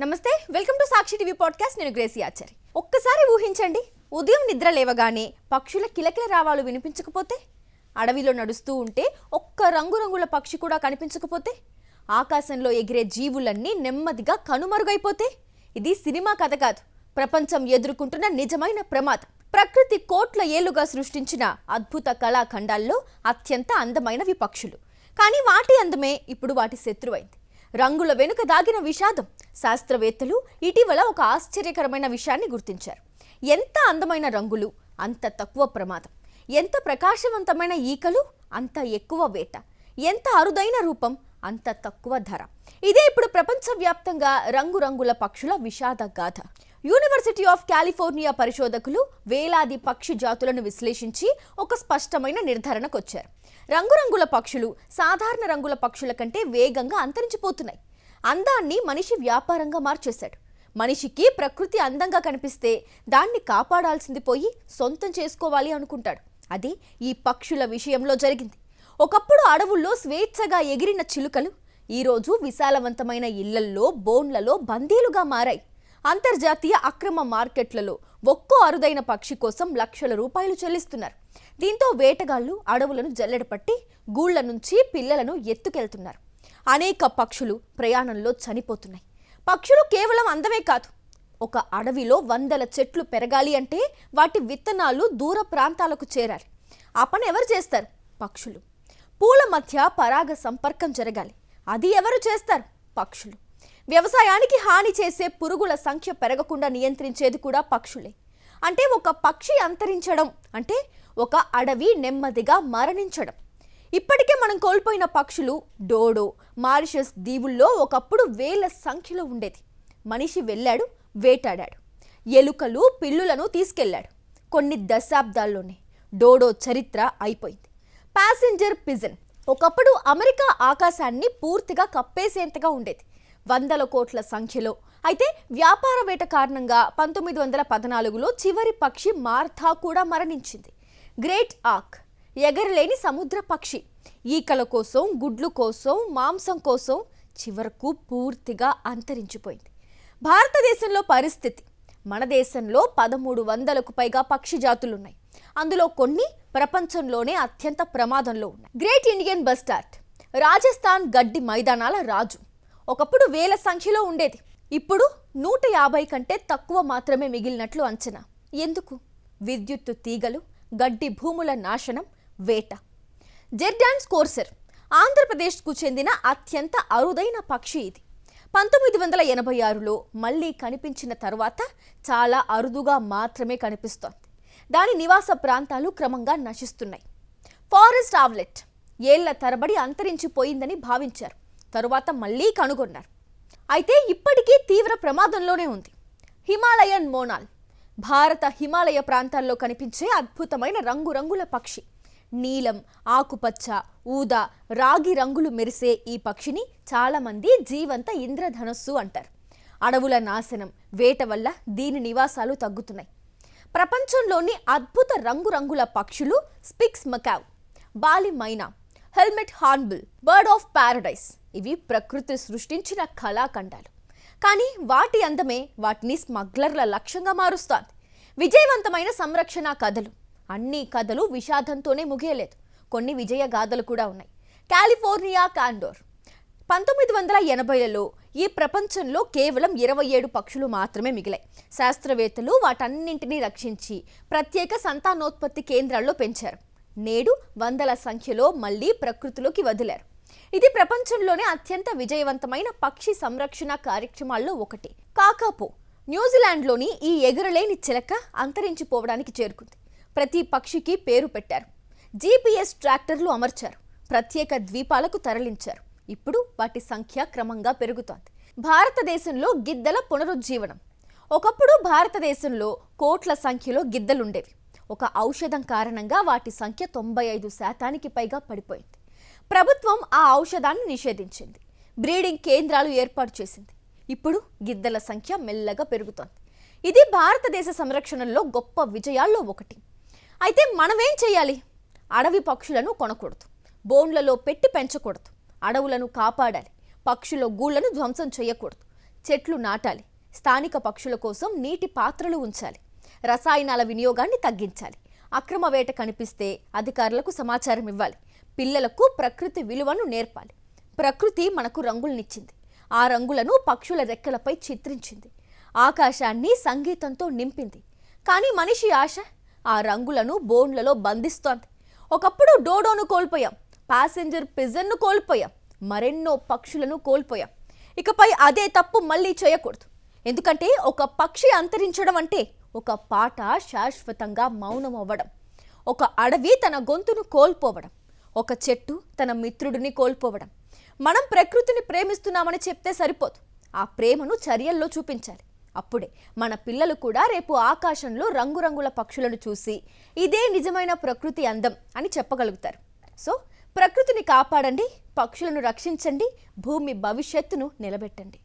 నమస్తే, welcome to Sakshi TV podcast. నేను Gracie Achari. ఒక్కసారి ఊహించండి, ఉదయం నిద్ర లేవగానే పక్షుల కిలకిల రావాలు వినిపించకపోతే, అడవిలో నడుస్తూ ఉంటే ఒక్క రంగురంగుల పక్షి కూడా కనిపించకపోతే, ఆకాశంలో ఎగిరే జీవులన్నీ నెమ్మదిగా కనుమరుగైపోతే, ఇది సినిమా కథ కాదు, ప్రపంచం ఎదుర్కొంటున్న నిజమైన ప్రమాదం. ప్రకృతి కోట్ల ఏళ్లుగా సృష్టించిన అద్భుత కళాఖండాల్లో అత్యంత అందమైనవి పక్షులు. కానీ వాటి అందమే ఇప్పుడు వాటి శత్రువైంది. రంగుల వెనుక దాగిన విషాదం. శాస్త్రవేత్తలు ఇటీవల ఒక ఆశ్చర్యకరమైన విషయాన్ని గుర్తించారు. ఎంత అందమైన రంగులు అంత తక్కువ ప్రమాదం, ఎంత ప్రకాశవంతమైన ఈకలు అంత ఎక్కువ వేట, ఎంత అరుదైన రూపం అంత తక్కువ ధర. ఇదే ఇప్పుడు ప్రపంచవ్యాప్తంగా రంగురంగుల పక్షుల విషాద గాథ. యూనివర్సిటీ ఆఫ్ కాలిఫోర్నియా పరిశోధకులు వేలాది పక్షి జాతులను విశ్లేషించి ఒక స్పష్టమైన నిర్ధారణకు వచ్చారు. రంగురంగుల పక్షులు సాధారణ రంగుల పక్షుల కంటే వేగంగా అంతరించిపోతున్నాయి. అందాన్ని మనిషి వ్యాపారంగా మార్చేశాడు. మనిషికి ప్రకృతి అందంగా కనిపిస్తే దాన్ని కాపాడాల్సింది పోయి సొంతం చేసుకోవాలి అనుకుంటాడు. అది ఈ పక్షుల విషయంలో జరిగింది. ఒకప్పుడు అడవుల్లో స్వేచ్ఛగా ఎగిరిన చిలుకలు ఈరోజు విశాలవంతమైన ఇళ్లల్లో, బోన్లలో బందీలుగా మారాయి. అంతర్జాతీయ అక్రమ మార్కెట్లలో ఒక్కో అరుదైన పక్షి కోసం లక్షల రూపాయలు చెల్లిస్తున్నారు. దీంతో వేటగాళ్లు అడవులను జల్లెడపట్టి గూళ్ల నుంచి పిల్లలను ఎత్తుకెళ్తున్నారు. అనేక పక్షులు ప్రయాణంలో చనిపోతున్నాయి. పక్షులు కేవలం అందమే కాదు, ఒక అడవిలో వందల చెట్లు పెరగాలి అంటే వాటి విత్తనాలు దూర ప్రాంతాలకు చేరాలి. ఆ పని ఎవరు చేస్తారు? పక్షులు. పూల మధ్య పరాగ సంపర్కం జరగాలి. అది ఎవరు చేస్తారు? పక్షులు. వ్యవసాయానికి హాని చేసే పురుగుల సంఖ్య పెరగకుండా నియంత్రించేది కూడా పక్షులే. అంటే ఒక పక్షి అంతరించడం అంటే ఒక అడవి నెమ్మదిగా మరణించడం. ఇప్పటికే మనం కోల్పోయిన పక్షులు డోడో, మారిషస్ దీవుల్లో ఒకప్పుడు వేల సంఖ్యలో ఉండేది. మనిషి వెళ్ళాడు, వేటాడాడు, ఎలుకలు పిల్లులను తీసుకెళ్లాడు. కొన్ని దశాబ్దాల్లోనే డోడో చరిత్ర అయిపోయింది. ప్యాసింజర్ పిజన్ ఒకప్పుడు అమెరికా ఆకాశాన్ని పూర్తిగా కప్పేసేంతగా ఉండేది, వందల కోట్ల సంఖ్యలో. అయితే వ్యాపార వేట కారణంగా 1914లో చివరి పక్షి మార్థా కూడా మరణించింది. గ్రేట్ ఆక్ ఎగరలేని సముద్ర పక్షి ఈకల కోసం, గుడ్లు కోసం, మాంసం కోసం చివరకు పూర్తిగా అంతరించిపోయింది. భారతదేశంలో పరిస్థితి, మన దేశంలో 1300కు పైగా పక్షి జాతులున్నాయి. అందులో కొన్ని ప్రపంచంలోనే అత్యంత ప్రమాదంలో ఉన్నాయి. గ్రేట్ ఇండియన్ బస్టార్డ్ రాజస్థాన్ గడ్డి మైదానాల రాజు ఒకప్పుడు వేల సంఖ్యలో ఉండేది. ఇప్పుడు 150 కంటే తక్కువ మాత్రమే మిగిలినట్లు అంచనా. ఎందుకు? విద్యుత్తు తీగలు, గడ్డి భూముల నాశనం, వేట. జెర్డాన్ స్కోర్సర్ ఆంధ్రప్రదేశ్కు చెందిన అత్యంత అరుదైన పక్షి ఇది. 1986లో మళ్ళీ కనిపించిన తర్వాత చాలా అరుదుగా మాత్రమే కనిపిస్తోంది. దాని నివాస ప్రాంతాలు క్రమంగా నశిస్తున్నాయి. ఫారెస్ట్ ఆవ్లెట్ ఏళ్ల తరబడి అంతరించిపోయిందని భావించారు. తరువాత మళ్ళీ కనుగొన్నారు. అయితే ఇప్పటికీ తీవ్ర ప్రమాదంలోనే ఉంది. హిమాలయన్ మోనాల్ భారత హిమాలయ ప్రాంతాల్లో కనిపించే అద్భుతమైన రంగురంగుల పక్షి. నీలం, ఆకుపచ్చ, ఊదా, రాగి రంగులు మెరిసే ఈ పక్షిని చాలామంది జీవంత ఇంద్రధనస్సు అంటారు. అడవుల నాశనం, వేట వల్ల దీని నివాసాలు తగ్గుతున్నాయి. ప్రపంచంలోని అద్భుత రంగురంగుల పక్షులు Spix's macaw, Bali myna, helmet hornbill, bird of paradise. ఇవి ప్రకృతి సృష్టించిన కళాఖండాలు. కానీ వాటి అందమే వాటిని స్మగ్లర్ల లక్ష్యంగా మారుస్తోంది. విజయవంతమైన సంరక్షణ కథలు, అన్ని కథలు విషాదంతోనే ముగియలేదు. కొన్ని విజయ గాథలు కూడా ఉన్నాయి. కాలిఫోర్నియా కాండోర్ 1980లలో ఈ ప్రపంచంలో కేవలం 27 పక్షులు మాత్రమే మిగిలాయి. శాస్త్రవేత్తలు వాటన్నింటినీ రక్షించి ప్రత్యేక సంతానోత్పత్తి కేంద్రాల్లో పెంచారు. నేడు వందల సంఖ్యలో మళ్లీ ప్రకృతిలోకి వదిలారు. ఇది ప్రపంచంలోనే అత్యంత విజయవంతమైన పక్షి సంరక్షణ కార్యక్రమాల్లో ఒకటి. కాకాపో న్యూజిలాండ్లోని ఈ ఎగురలేని చిలక అంతరించిపోవడానికి చేరుకుంది. ప్రతి పక్షికి పేరు పెట్టారు. GPS ట్రాక్టర్లు అమర్చారు. ప్రత్యేక ద్వీపాలకు తరలించారు. ఇప్పుడు వాటి సంఖ్య క్రమంగా పెరుగుతోంది. భారతదేశంలో గిద్దల పునరుజ్జీవనం. ఒకప్పుడు భారతదేశంలో కోట్ల సంఖ్యలో గిద్దలుండేవి. ఒక ఔషధం కారణంగా వాటి సంఖ్య 95% పైగా పడిపోయింది. ప్రభుత్వం ఆ ఔషధాన్ని నిషేధించింది. బ్రీడింగ్ కేంద్రాలు ఏర్పాటు చేసింది. ఇప్పుడు గిద్దల సంఖ్య మెల్లగా పెరుగుతోంది. ఇది భారతదేశ సంరక్షణలో గొప్ప విజయాల్లో ఒకటి. అయితే మనమేం చేయాలి? అడవి పక్షులను కొనకూడదు, బోన్లలో పెట్టి పెంచకూడదు, అడవులను కాపాడాలి, పక్షుల గూళ్లను ధ్వంసం చేయకూడదు. చెట్లు నాటాలి, స్థానిక పక్షుల కోసం నీటి పాత్రలు ఉంచాలి, రసాయనాల వినియోగాన్ని తగ్గించాలి, అక్రమ వేట కనిపిస్తే అధికారులకు సమాచారం ఇవ్వాలి, పిల్లలకు ప్రకృతి విలువను నేర్పాలి. ప్రకృతి మనకు రంగులనిచ్చింది, ఆ రంగులను పక్షుల రెక్కలపై చిత్రించింది, ఆకాశాన్ని సంగీతంతో నింపింది. కానీ మనిషి ఆశ ఆ రంగులను బోన్లలో బంధిస్తోంది. ఒకప్పుడు డోడోను కోల్పోయాం, ప్యాసింజర్ పిజన్ను కోల్పోయాం, మరెన్నో పక్షులను కోల్పోయాం. ఇకపై అదే తప్పు మళ్ళీ చేయకూడదు. ఎందుకంటే ఒక పక్షి అంతరించడం అంటే ఒక పాట శాశ్వతంగా మౌనం అవ్వడం, ఒక అడవి తన గొంతును కోల్పోవడం, ఒక చెట్టు తన మిత్రుడిని కోల్పోవడం. మనం ప్రకృతిని ప్రేమిస్తున్నామని చెప్తే సరిపోదు, ఆ ప్రేమను చర్యల్లో చూపించాలి. అప్పుడే మన పిల్లలు కూడా రేపు ఆకాశంలో రంగురంగుల పక్షులను చూసి ఇదే నిజమైన ప్రకృతి అందం అని చెప్పగలుగుతారు. సో ప్రకృతిని కాపాడండి, పక్షులను రక్షించండి, భూమి భవిష్యత్తును నిలబెట్టండి.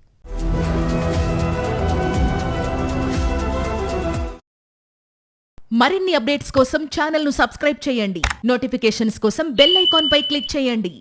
మరిన్ని అప్డేట్స్ కోసం ఛానల్ను సబ్స్క్రైబ్ చేయండి. నోటిఫికేషన్స్ కోసం బెల్ ఐకాన్ పై క్లిక్ చేయండి.